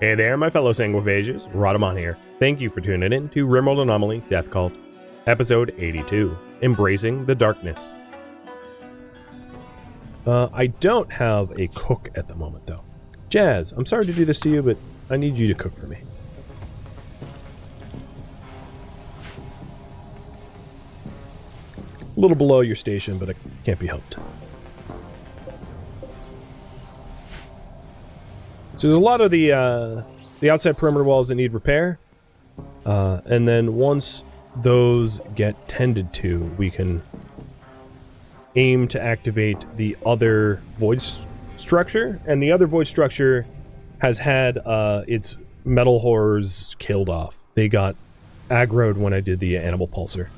Hey there, my fellow sanguiphages. Rhadamant here. Thank you for tuning in to RimWorld Anomaly Death Cult, episode 82, Embracing the Darkness. I don't have a cook at the moment, though. Jazz, I'm sorry to do this to you, but I need you to cook for me. A little below your station, but it can't be helped. So there's a lot of the outside perimeter walls that need repair, and then once those get tended to, we can aim to activate the other void structure, and the other void structure has had its metal horrors killed off. They got aggroed when I did the animal pulsar.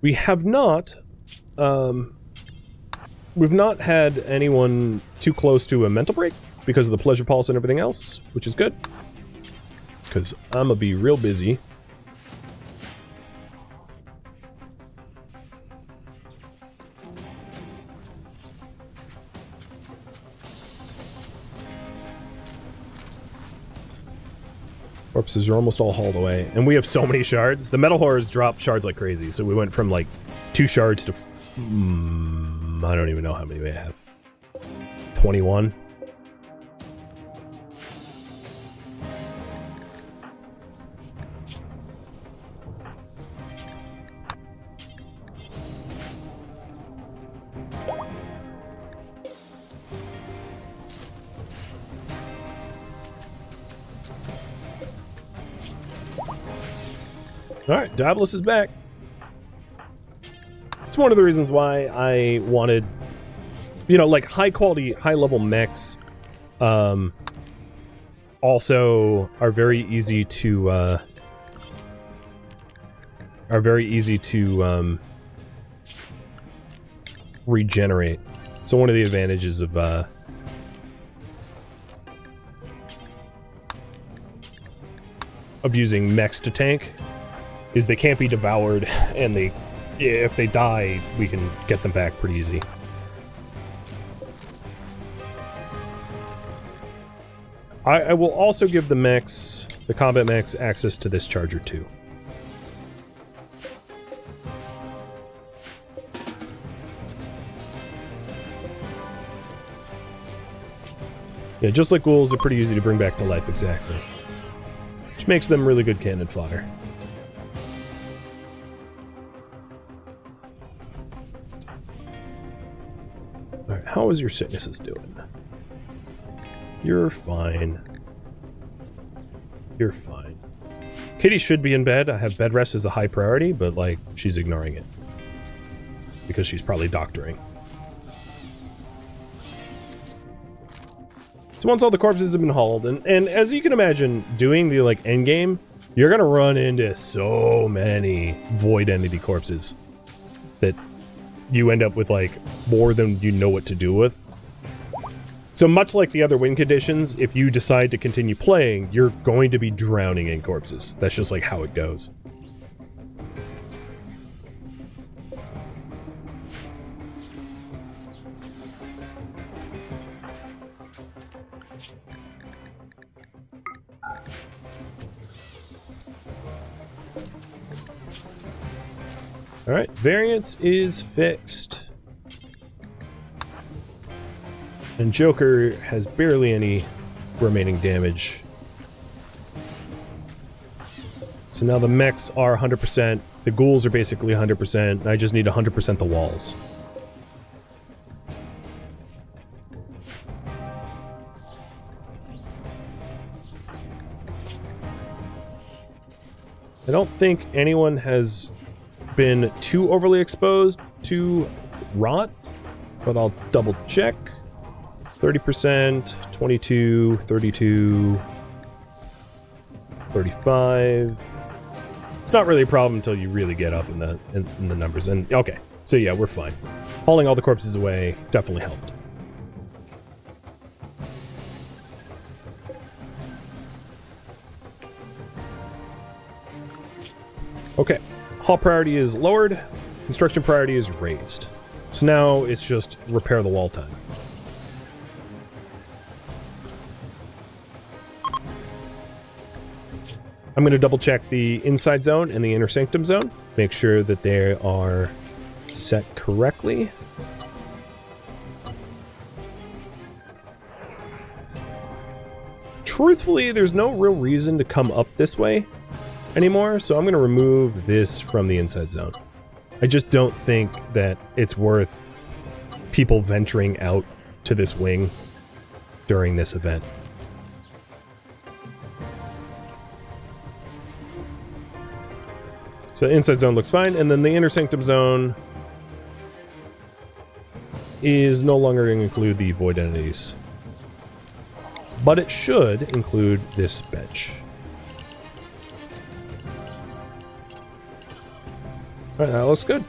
We have not, we've not had anyone too close to a mental break because of the pleasure pulse and everything else, which is good. Because I'm gonna be real busy. Corpses are almost all hauled away. And we have so many shards. The metal horrors drop shards like crazy. So we went from like 2 shards to... I don't even know how many we have. 21. Alright, Daedalus is back. It's one of the reasons why I wanted, you know, like high quality, high level mechs also are very easy to regenerate. So one of the advantages of using mechs to tank is they can't be devoured, and if they die, we can get them back pretty easy. I will also give the mechs, the combat mechs, access to this charger too. Yeah, just like ghouls, they're pretty easy to bring back to life, exactly. Which makes them really good cannon fodder. Alright, how is your sicknesses doing? You're fine. You're fine. Kitty should be in bed. I have bed rest as a high priority, but, like, she's ignoring it. Because she's probably doctoring. So once all the corpses have been hauled, and as you can imagine, doing the, like, endgame, you're gonna run into so many void entity corpses that you end up with, like, more than you know what to do with. So much like the other win conditions, if you decide to continue playing, you're going to be drowning in corpses. That's just, like, how it goes. Alright, variance is fixed. And Joker has barely any remaining damage. So now the mechs are 100%, the ghouls are basically 100%, and I just need 100% the walls. I don't think anyone has been too overly exposed to rot, but I'll double check. 30%, 22, 32, 35. It's not really a problem until you really get up in the numbers. And okay, so yeah, we're fine. Hauling all the corpses away definitely helped. Okay, hall priority is lowered, construction priority is raised. So now it's just repair the wall time. I'm going to double check the inside zone and the inner sanctum zone, make sure that they are set correctly. Truthfully, there's no real reason to come up this way anymore, so I'm going to remove this from the inside zone. I just don't think that it's worth people venturing out to this wing during this event. So the inside zone looks fine, and then the inner sanctum zone is no longer going to include the void entities. But it should include this bench. Alright, that looks good.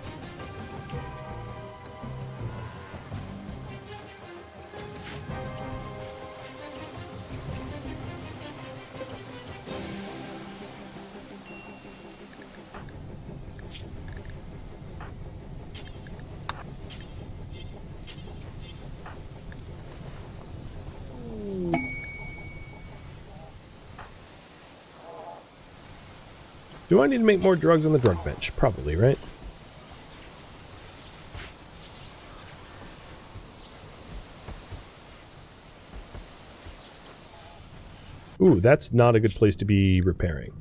Do I need to make more drugs on the drug bench? Probably, right? Ooh, that's not a good place to be repairing.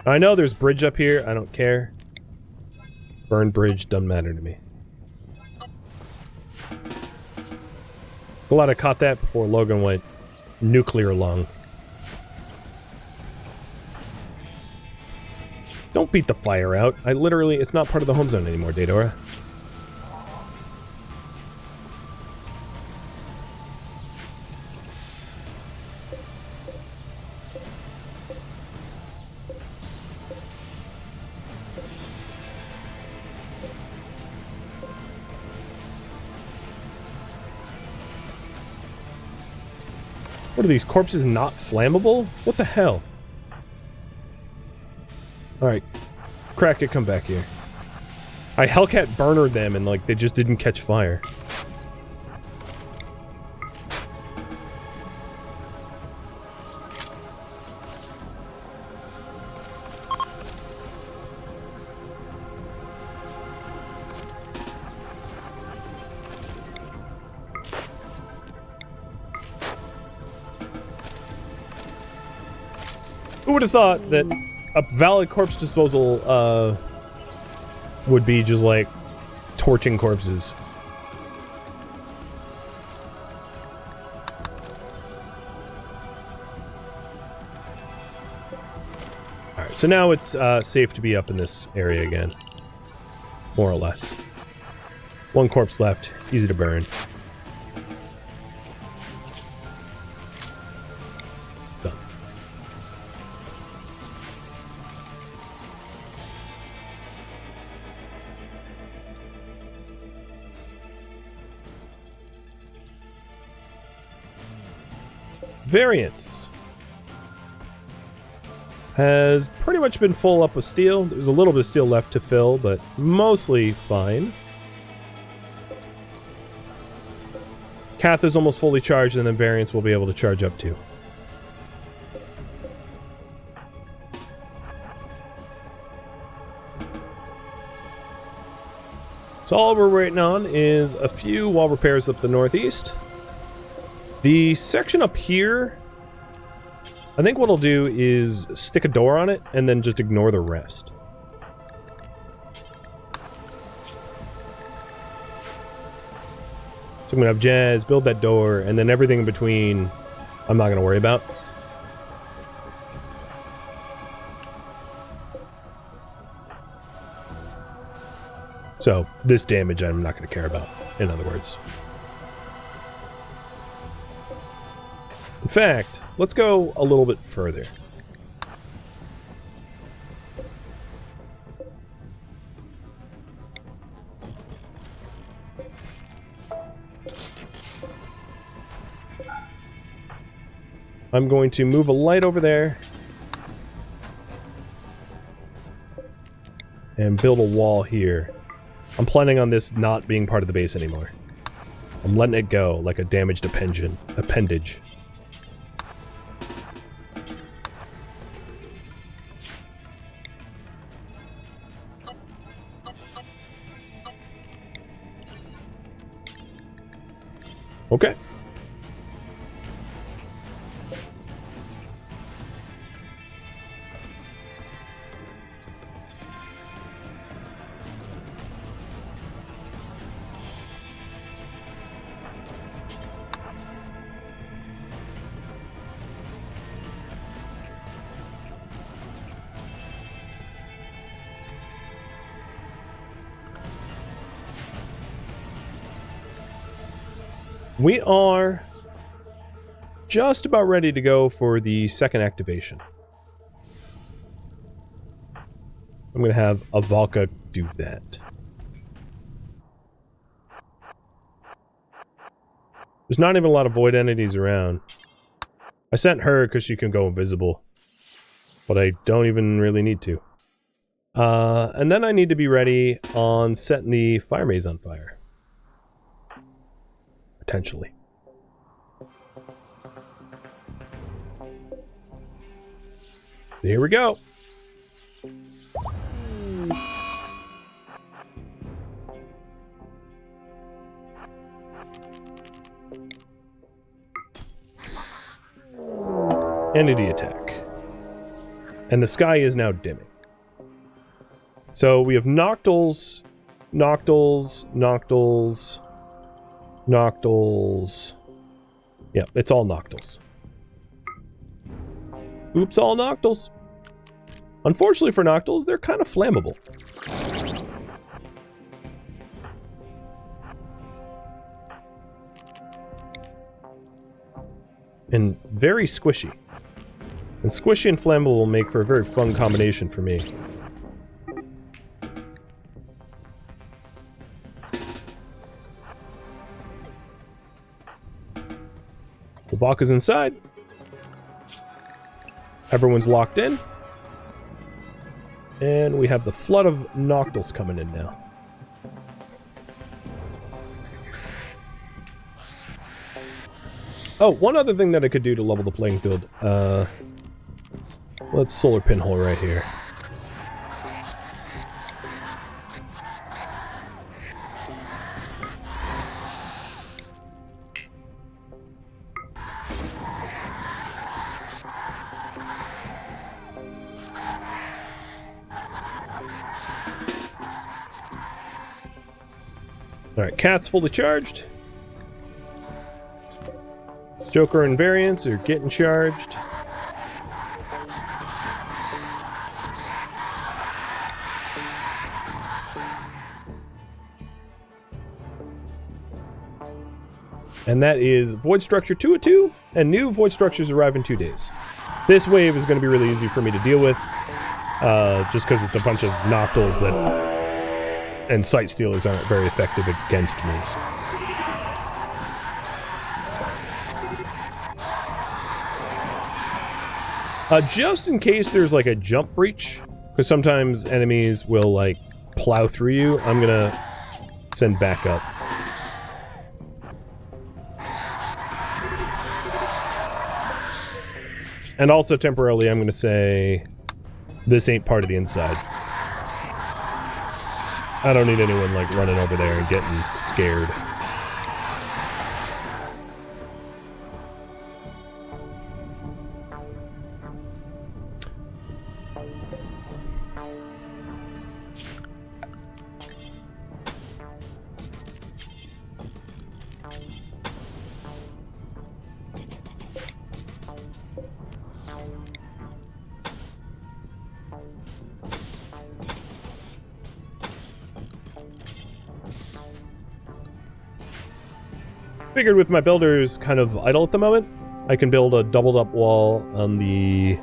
I know there's bridge up here. I don't care. Burn bridge doesn't matter to me. Glad I caught that before Logan went nuclear lung. Don't beat the fire out. I literally, it's not part of the home zone anymore, Daedora. What are these corpses not flammable? What the hell? Alright. Crack it, come back here. I Hellcat burnered them and like they just didn't catch fire. Who would have thought that a valid corpse disposal would be just like torching corpses? Alright, so now it's safe to be up in this area again. More or less. One corpse left, easy to burn. Variance has pretty much been full up with steel. There's a little bit of steel left to fill, but mostly fine. Cath is almost fully charged, and then Variance will be able to charge up too. So all we're waiting on is a few wall repairs up the northeast. The section up here, I think what I'll do is stick a door on it and then just ignore the rest. So I'm going to have Jazz build that door, and then everything in between I'm not going to worry about. So this damage I'm not going to care about, in other words. In fact, let's go a little bit further. I'm going to move a light over there and build a wall here. I'm planning on this not being part of the base anymore. I'm letting it go like a damaged appendage. Okay. We are just about ready to go for the second activation. I'm going to have Avalka do that. There's not even a lot of void entities around. I sent her because she can go invisible, but I don't even really need to. And then I need to be ready on setting the fire maze on fire. Potentially. So here we go. Entity attack. And the sky is now dimming. So we have Noctils, Noctils, Noctils, Noctils. Yeah, it's all Noctils. Oops, all Noctils. Unfortunately for Noctils, they're kind of flammable. And very squishy. And squishy and flammable will make for a very fun combination for me. The Valka's inside. Everyone's locked in. And we have the flood of Noctils coming in now. Oh, one other thing that I could do to level the playing field. Let's solar pinhole right here. Alright, Cat's fully charged. Joker and variants are getting charged. And that is Void Structure 202, and new Void Structures arrive in 2 days. This wave is going to be really easy for me to deal with, just because it's a bunch of Noctils that, and Sight Stealers aren't very effective against me. Just in case there's like a jump breach, because sometimes enemies will like plow through you, I'm gonna send backup. And also temporarily I'm gonna say this ain't part of the inside. I don't need anyone like running over there and getting scared. Figured with my builders kind of idle at the moment, I can build a doubled up wall on the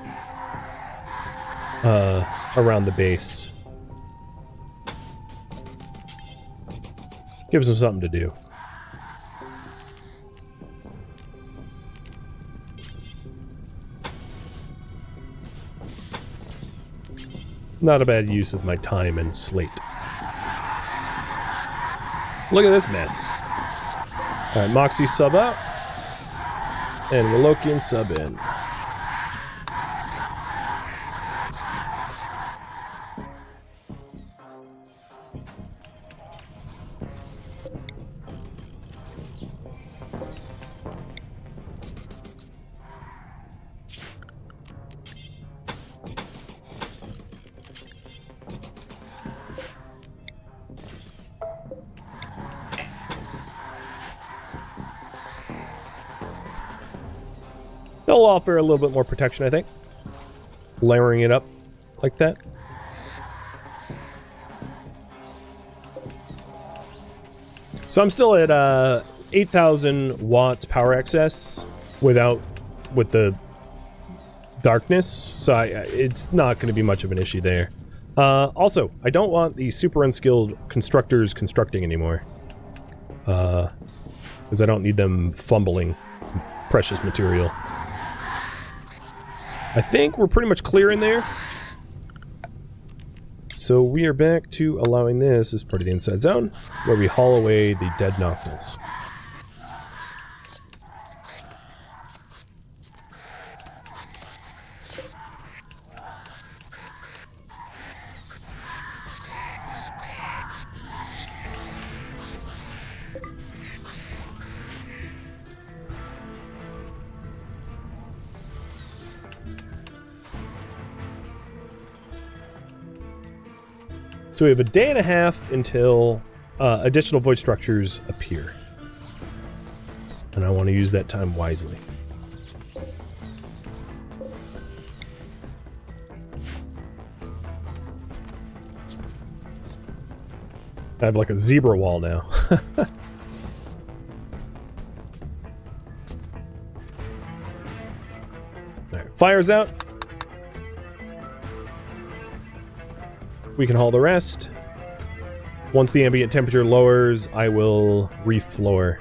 around the base. Gives them something to do. Not a bad use of my time and slate. Look at this mess. Alright, Moxie sub out. And Willokian sub in. They'll offer a little bit more protection, I think. Layering it up like that. So I'm still at 8,000 watts power excess with the darkness, so it's not going to be much of an issue there. Also, I don't want the super unskilled constructors constructing anymore. Because I don't need them fumbling precious material. I think we're pretty much clear in there. So we are back to allowing this as part of the inside zone, where we haul away the dead Noctils. So we have a day and a half until additional void structures appear. And I want to use that time wisely. I have like a zebra wall now. Alright, fire's out. We can haul the rest. Once the ambient temperature lowers, I will refloor.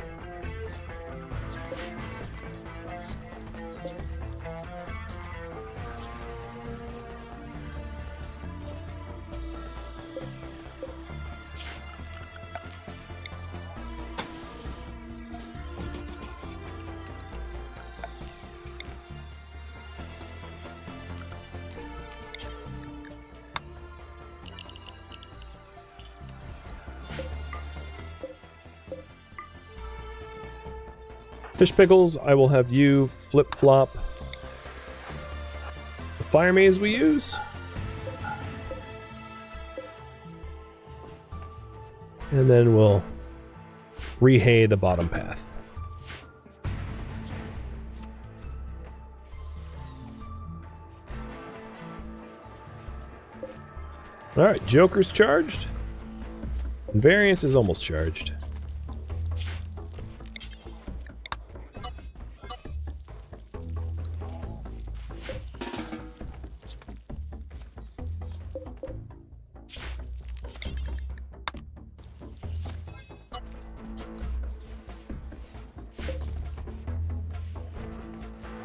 Fish Pickles, I will have you flip-flop the fire maze we use. And then we'll rehay the bottom path. Alright, Joker's charged. And Variance is almost charged.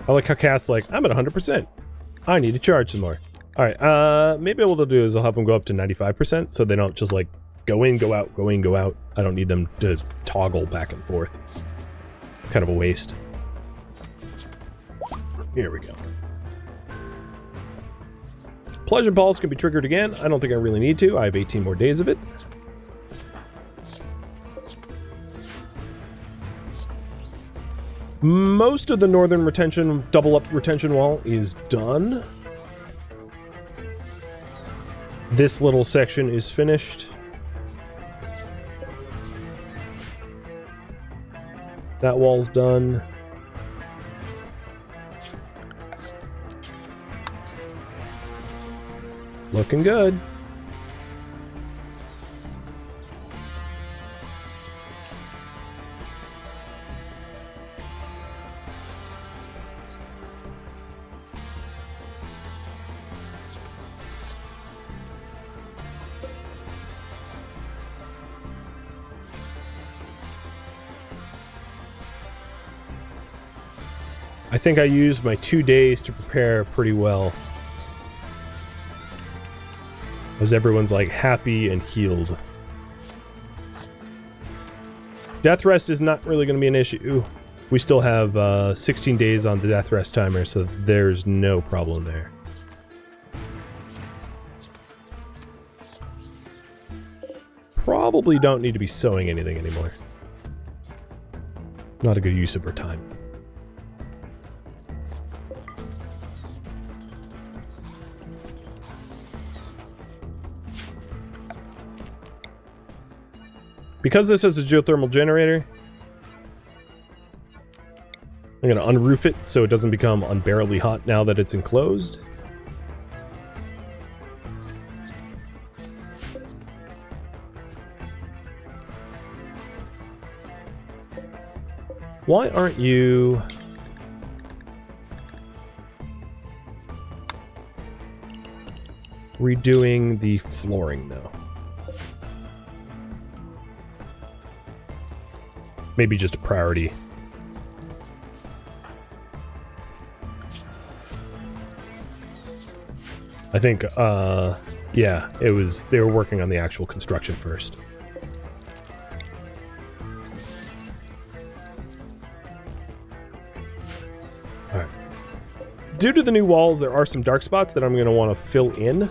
I like how Cat's like, I'm at 100%. I need to charge some more. Alright, maybe what we'll do is I'll have them go up to 95% so they don't just like go in, go out, go in, go out. I don't need them to toggle back and forth. It's kind of a waste. Here we go. Pleasure Pulse can be triggered again. I don't think I really need to. I have 18 more days of it. Most of the northern retention, double up retention wall is done. This little section is finished. That wall's done. Looking good. I think I used my 2 days to prepare pretty well. as everyone's like happy and healed. Death rest is not really going to be an issue. We still have 16 days on the death rest timer, so there's no problem there. Probably don't need to be sewing anything anymore. Not a good use of our time. Because this is a geothermal generator, I'm going to unroof it so it doesn't become unbearably hot now that it's enclosed. Why aren't you... redoing the flooring, though? Maybe just a priority. I think, yeah, it was... they were working on the actual construction first. Alright. Due to the new walls, there are some dark spots that I'm going to want to fill in.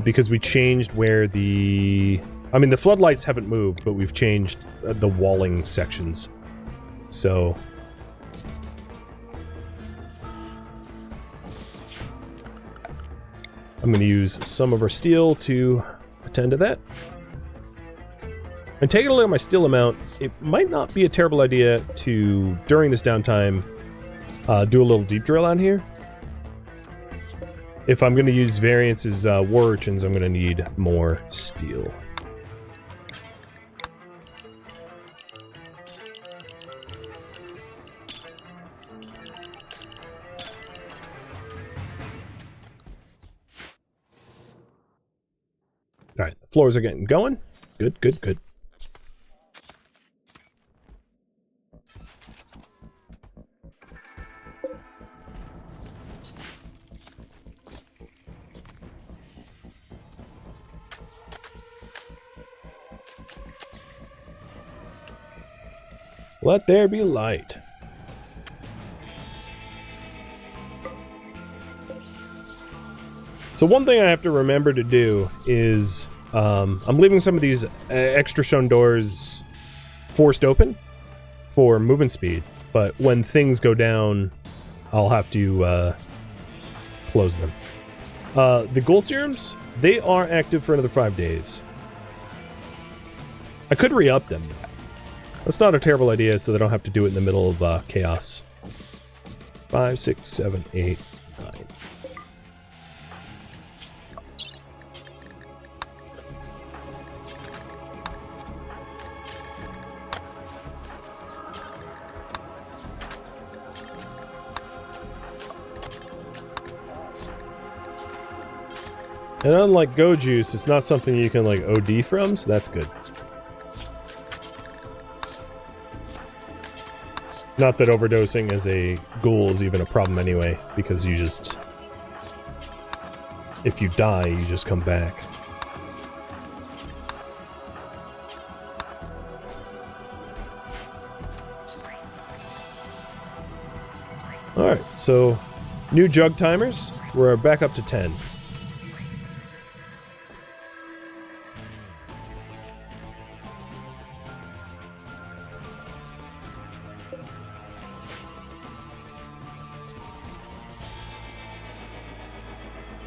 Because we changed where the... I mean, the floodlights haven't moved, but we've changed the walling sections. So... I'm going to use some of our steel to attend to that. And taking a look at my steel amount, it might not be a terrible idea to, during this downtime, do a little deep drill out here. If I'm going to use variances war urchins, I'm going to need more steel. Alright, the floors are getting going. Good, good, good. Let there be light. So one thing I have to remember to do is I'm leaving some of these extra stone doors forced open for movement speed, but when things go down, I'll have to close them. The ghoul serums, they are active for another 5 days. I could re-up them. That's not a terrible idea, so they don't have to do it in the middle of chaos. 5, 6, 7, 8, 9. And unlike Go Juice, it's not something you can, like, OD from, so that's good. Not that overdosing as a ghoul is even a problem anyway, because you just... if you die, you just come back. Alright, so new jug timers. We're back up to 10.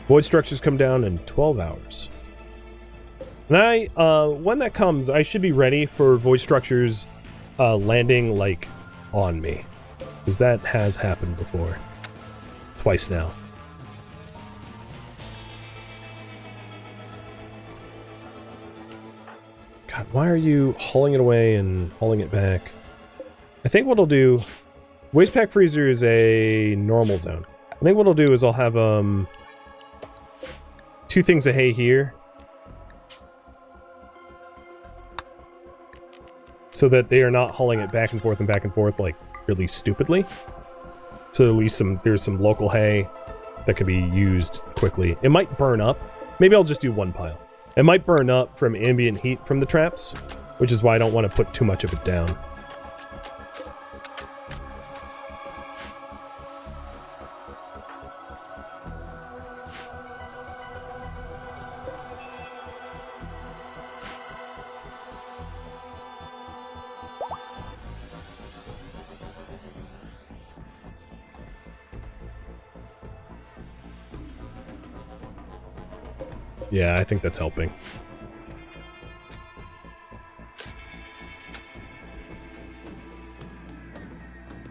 Void structures come down in 12 hours. And when that comes, I should be ready for void structures landing, like, on me. Because that has happened before. Twice now. God, why are you hauling it away and hauling it back? I think what I'll do... Waste pack freezer is a normal zone. I think what I'll do is I'll have, 2 things of hay here. So that they are not hauling it back and forth, like, really stupidly. So at least there's some local hay. that can be used quickly. It might burn up. Maybe I'll just do one pile. It might burn up from ambient heat from the traps, which is why I don't want to put too much of it down. Yeah, I think that's helping.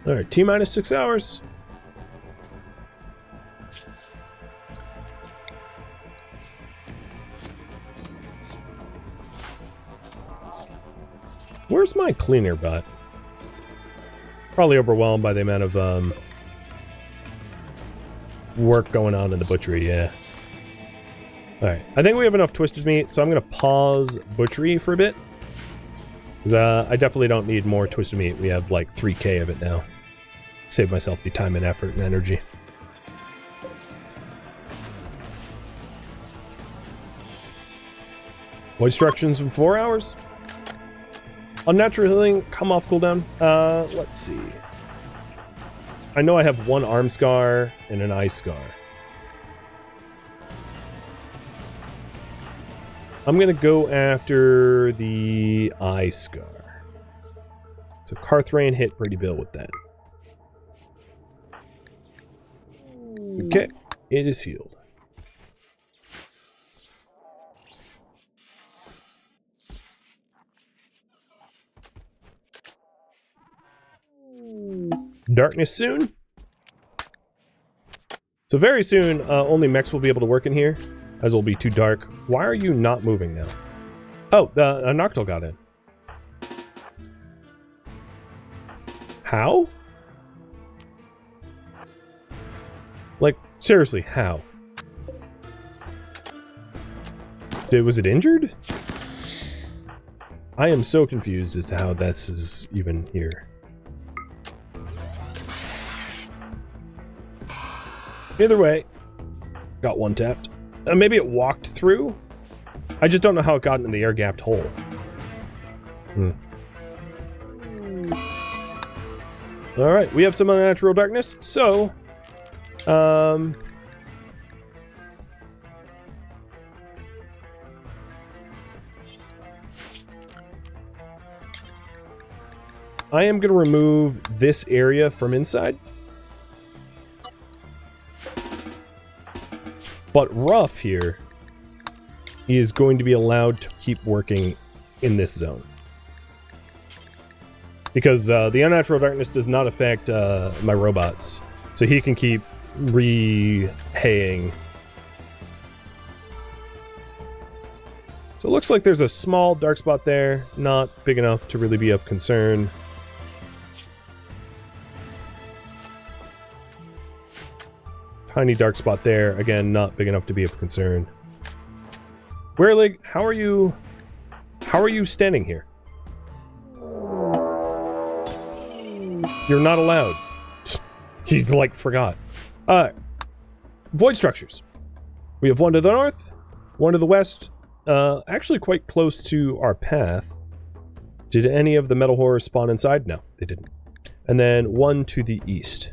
Alright, T-minus 6 hours. Where's my cleaner bot? Probably overwhelmed by the amount of work going on in the butchery, yeah. Alright, I think we have enough twisted meat, so I'm going to pause butchery for a bit. Because I definitely don't need more twisted meat. We have like 3k of it now. Save myself the time and effort and energy. Void instructions in 4 hours. Unnatural healing, come off cooldown. Let's see. I know I have one arm scar and an eye scar. I'm gonna go after the eye scar. So Carthrain hit Brady Bill with that. Okay, it is healed. Darkness soon. So very soon, only mechs will be able to work in here, as it will be too dark. Why are you not moving now? Oh, the Noctil got in. How? Like, seriously, how? Was it injured? I am so confused as to how this is even here. Either way, got one tapped. Maybe it walked through? I just don't know how it got into the air-gapped hole. Alright, we have some unnatural darkness, so... I am going to remove this area from inside. But Rough here is going to be allowed to keep working in this zone. Because the unnatural darkness does not affect my robots. So he can keep re-haying. So it looks like there's a small dark spot there. Not big enough to really be of concern. Tiny dark spot there. Again, not big enough to be of concern. Werelig, how are you standing here? You're not allowed. He's like forgot. Void structures. We have one to the north, one to the west, actually quite close to our path. Did any of the metal horrors spawn inside? No, they didn't. And then one to the east.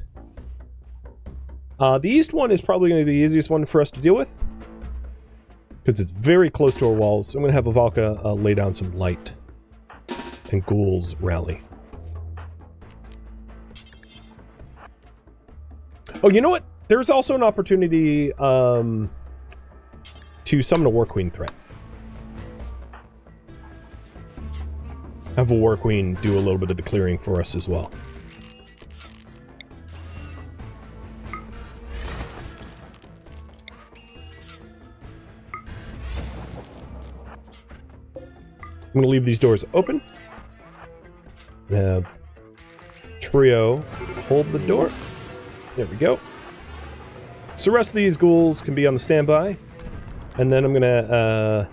The east one is probably going to be the easiest one for us to deal with, because it's very close to our walls. So I'm going to have Avalka lay down some light, and ghouls rally. Oh, you know what? There's also an opportunity to summon a War Queen threat. Have a War Queen do a little bit of the clearing for us as well. I'm going to leave these doors open. Have Trio hold the door. There we go. So the rest of these ghouls can be on the standby. And then I'm going to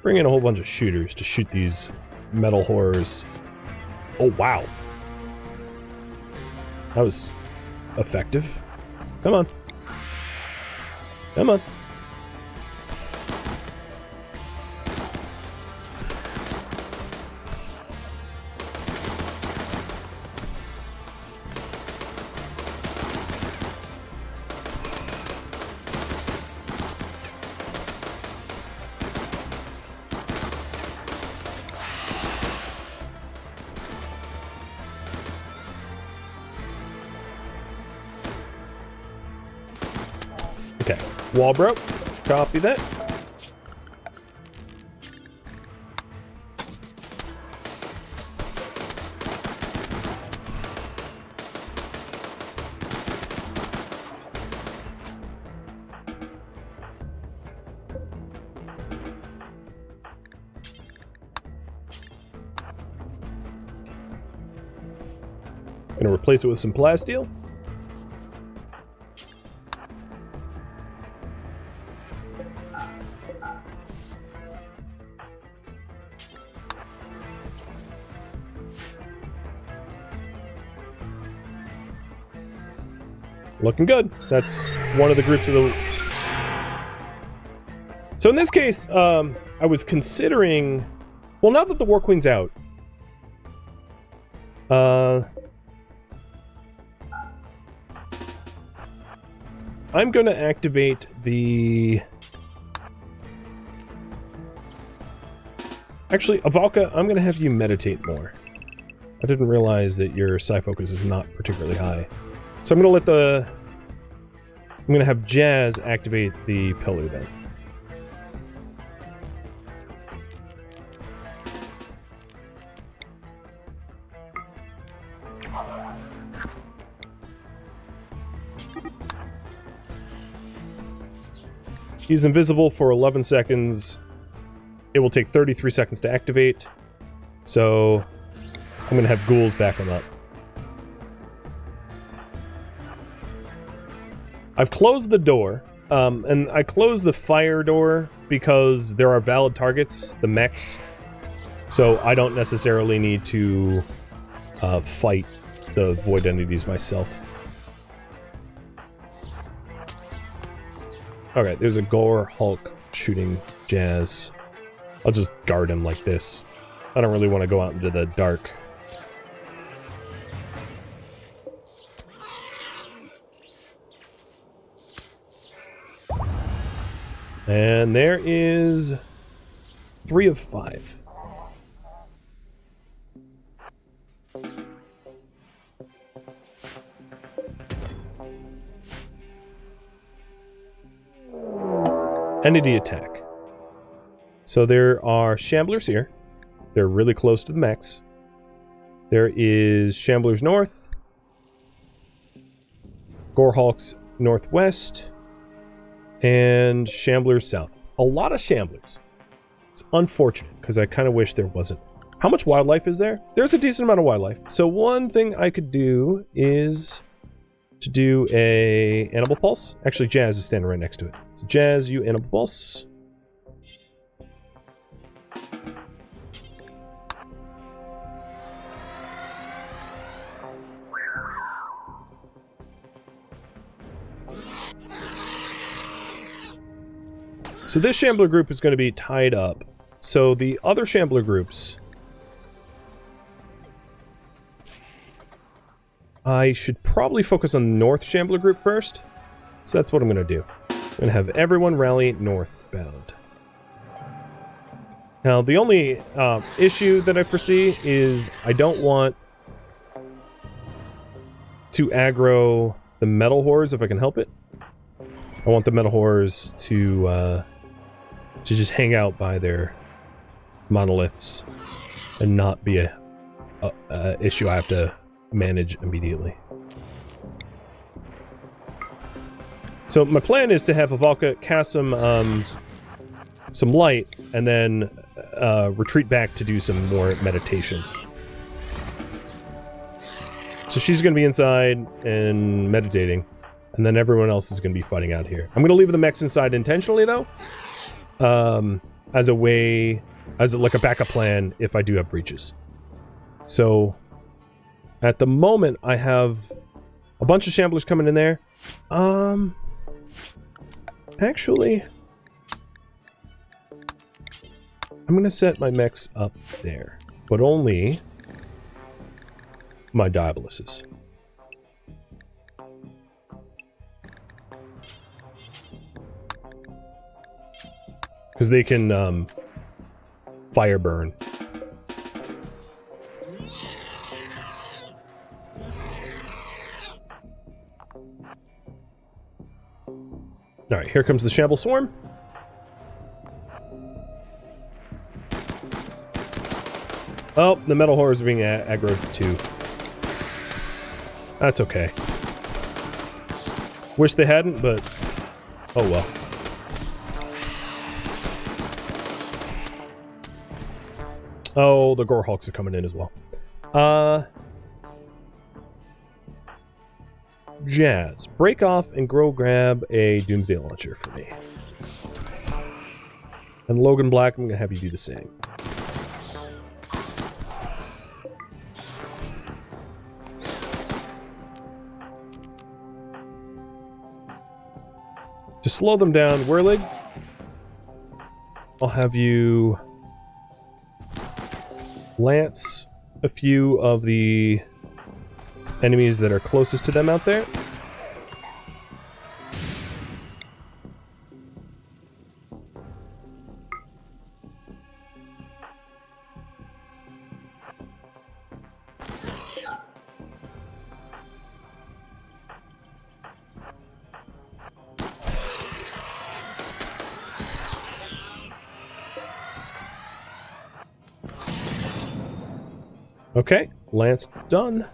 bring in a whole bunch of shooters to shoot these metal horrors. Oh, wow. That was effective. Come on. Come on. Okay, wall broke. Copy that. Gonna replace it with some plasteel. Looking good. That's one of the groups of the... So in this case, I was considering... Well, now that the War Queen's out... I'm going to activate the... Actually, Avalka, I'm going to have you meditate more. I didn't realize that your psi focus is not particularly high. So I'm going to let the... I'm going to have Jazz activate the pillar then. He's invisible for 11 seconds. It will take 33 seconds to activate. So I'm going to have ghouls back him up. I've closed the door, and I closed the fire door because there are valid targets, the mechs, so I don't necessarily need to fight the void entities myself. Okay, there's a Gore Hulk shooting Jazz. I'll just guard him like this. I don't really want to go out into the dark. And there is 3 of 5. Entity attack. So there are Shamblers here. They're really close to the mechs. There is Shamblers north. Gorehulks northwest. And Shamblers south. A lot of Shamblers. It's unfortunate, because I kind of wish there wasn't. How much wildlife is there? There's a decent amount of wildlife. So one thing I could do is to do a Animal Pulse. Actually, Jazz is standing right next to it. So Jazz, you Animal Pulse. So this Shambler group is going to be tied up. So the other Shambler groups... I should probably focus on the North Shambler group first. So that's what I'm going to do. I'm going to have everyone rally northbound. Now, the only issue that I foresee is I don't want to aggro the Metal Horrors if I can help it. I want the Metal Horrors to just hang out by their monoliths and not be a issue I have to manage immediately. So my plan is to have Avalka cast some light and then retreat back to do some more meditation. So she's going to be inside and meditating, and then everyone else is going to be fighting out here. I'm going to leave the mechs inside intentionally, though, as a way, like a backup plan if I do have breaches. So at the moment, I have a bunch of Shamblers coming in there. I Actually, I'm going to set my mechs up there, but only my diaboluses. Because they can fire burn. Alright, here comes the Shamble Swarm. Oh, the metal horrors are being aggroed too. That's okay. Wish they hadn't, but oh well. Oh, the Gore Hulks are coming in as well. Jazz, break off and grab a Doomsday Launcher for me. And Logan Black, I'm going to have you do the same. To slow them down, Whirlig, I'll have you lance a few of the enemies that are closest to them out there. Okay, lance done.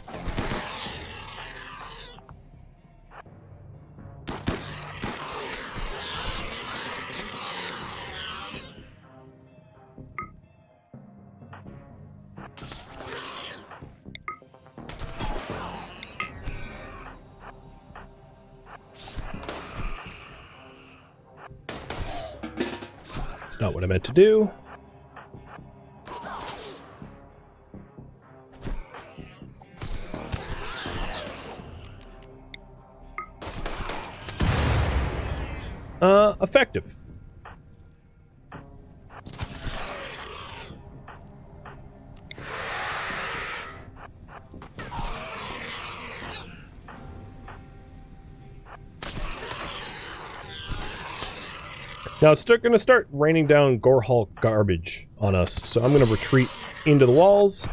That's not what I meant to do. Effective. Now it's going to start raining down Gore Hulk garbage on us, so I'm going to retreat into the walls.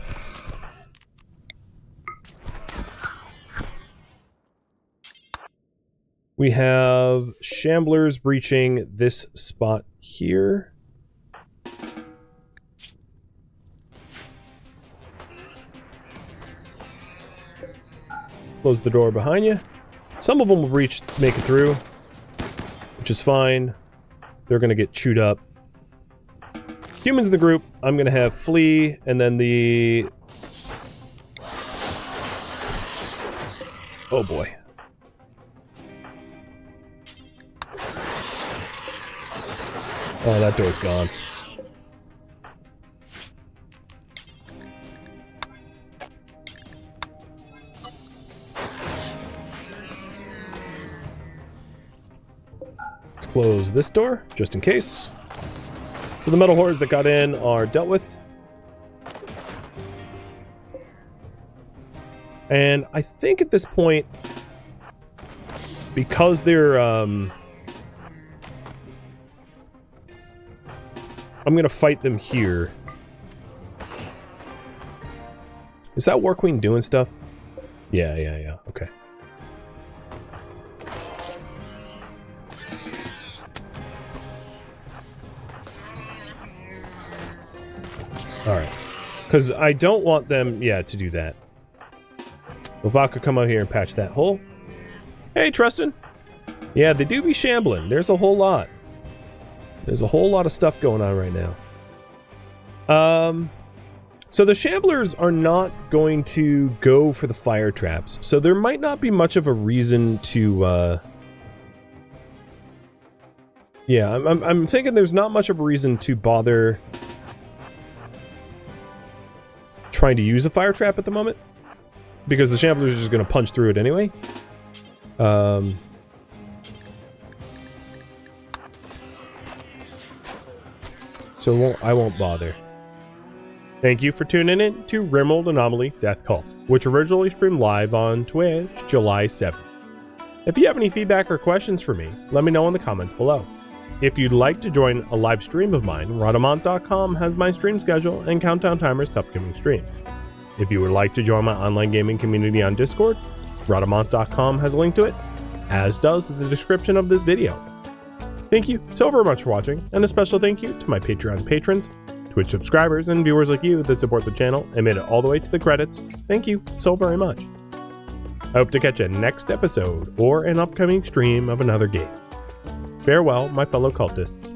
We have Shamblers breaching this spot here. Close the door behind you. Some of them will breach, make it through, which is fine. They're going to get chewed up. Humans in the group, I'm going to have flee, and then the... Oh boy. Oh, that door's gone. Let's close this door, just in case. So the metal horrors that got in are dealt with. And I think at this point, because they're, I'm gonna fight them here. Is that War Queen doing stuff? Yeah, okay. Alright. Because I don't want them, yeah, to do that. Lavaka, come out here and patch that hole. Hey, Trustin. Yeah, they do be shambling. There's a whole lot. There's a whole lot of stuff going on right now. So the Shamblers are not going to go for the fire traps. So there might not be much of a reason to, yeah, I'm thinking there's not much of a reason to bother trying to use a fire trap at the moment. Because the Shamblers are just going to punch through it anyway. so I won't bother. Thank you for tuning in to RimWorld Anomaly Death Cult, which originally streamed live on Twitch July 7th. If you have any feedback or questions for me, let me know in the comments below. If you'd like to join a live stream of mine, Rhadamant.com has my stream schedule and countdown timers to upcoming streams. If you would like to join my online gaming community on Discord, Rhadamant.com has a link to it, as does the description of this video. Thank you so very much for watching, and a special thank you to my Patreon patrons, Twitch subscribers, and viewers like you that support the channel and made it all the way to the credits. Thank you so very much. I hope to catch you next episode or an upcoming stream of another game. Farewell, my fellow cultists.